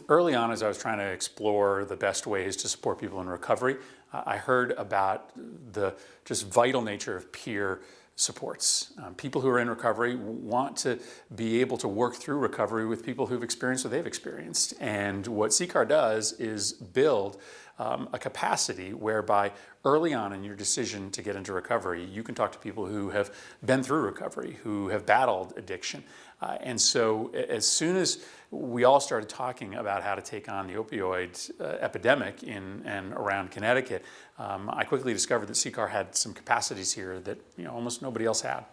Early on, as I was trying to explore the best ways to support people in recovery, I heard about the just vital nature of peer supports. People who are in recovery want to be able to work through recovery with people who've experienced what they've experienced. And what CCAR does is build a capacity whereby early on in your decision to get into recovery, you can talk to people who have been through recovery, who have battled addiction. And so as soon as we all started talking about how to take on the opioid epidemic in and around Connecticut, I quickly discovered that CCAR had some capacities here that almost nobody else had.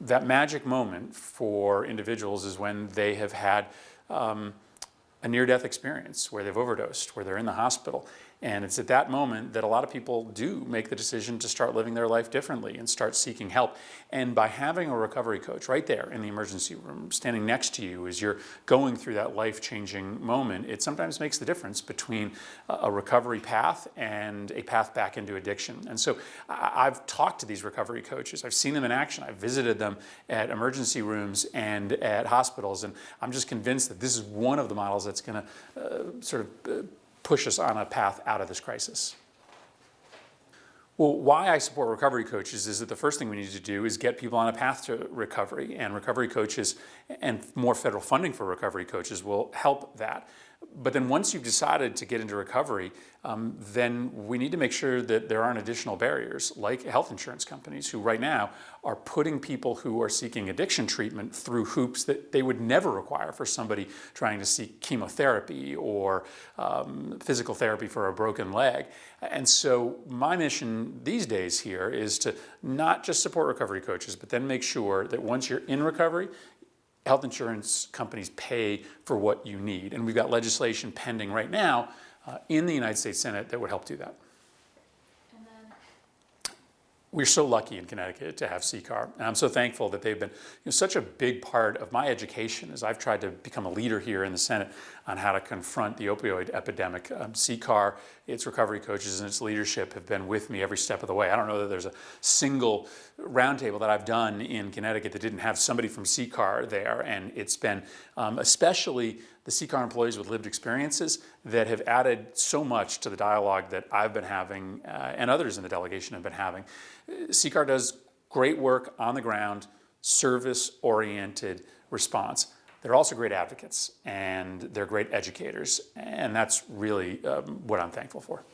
That magic moment for individuals is when they have had a near-death experience, where they've overdosed, where they're in the hospital. And it's at that moment that a lot of people do make the decision to start living their life differently and start seeking help. And by having a recovery coach right there in the emergency room, standing next to you as you're going through that life-changing moment, it sometimes makes the difference between a recovery path and a path back into addiction. And so I've talked to these recovery coaches. I've seen them in action. I've visited them at emergency rooms and at hospitals. And I'm just convinced that this is one of the models that's going to push us on a path out of this crisis. Well, why I support recovery coaches is that the first thing we need to do is get people on a path to recovery, and recovery coaches and more federal funding for recovery coaches will help that. But then once you've decided to get into recovery, then we need to make sure that there aren't additional barriers, like health insurance companies who right now are putting people who are seeking addiction treatment through hoops that they would never require for somebody trying to seek chemotherapy or physical therapy for a broken leg. And so my mission these days here is to not just support recovery coaches, but then make sure that once you're in recovery, health insurance companies pay for what you need. And we've got legislation pending right now in the United States Senate that would help do that. We're so lucky in Connecticut to have CCAR, and I'm so thankful that they've been such a big part of my education as I've tried to become a leader here in the Senate on how to confront the opioid epidemic. CCAR, its recovery coaches, and its leadership have been with me every step of the way. I don't know that there's a single roundtable that I've done in Connecticut that didn't have somebody from CCAR there, and it's been especially the CCAR employees with lived experiences that have added so much to the dialogue that I've been having and others in the delegation have been having. CCAR does great work on the ground, service-oriented response. They're also great advocates, and they're great educators, and that's really what I'm thankful for.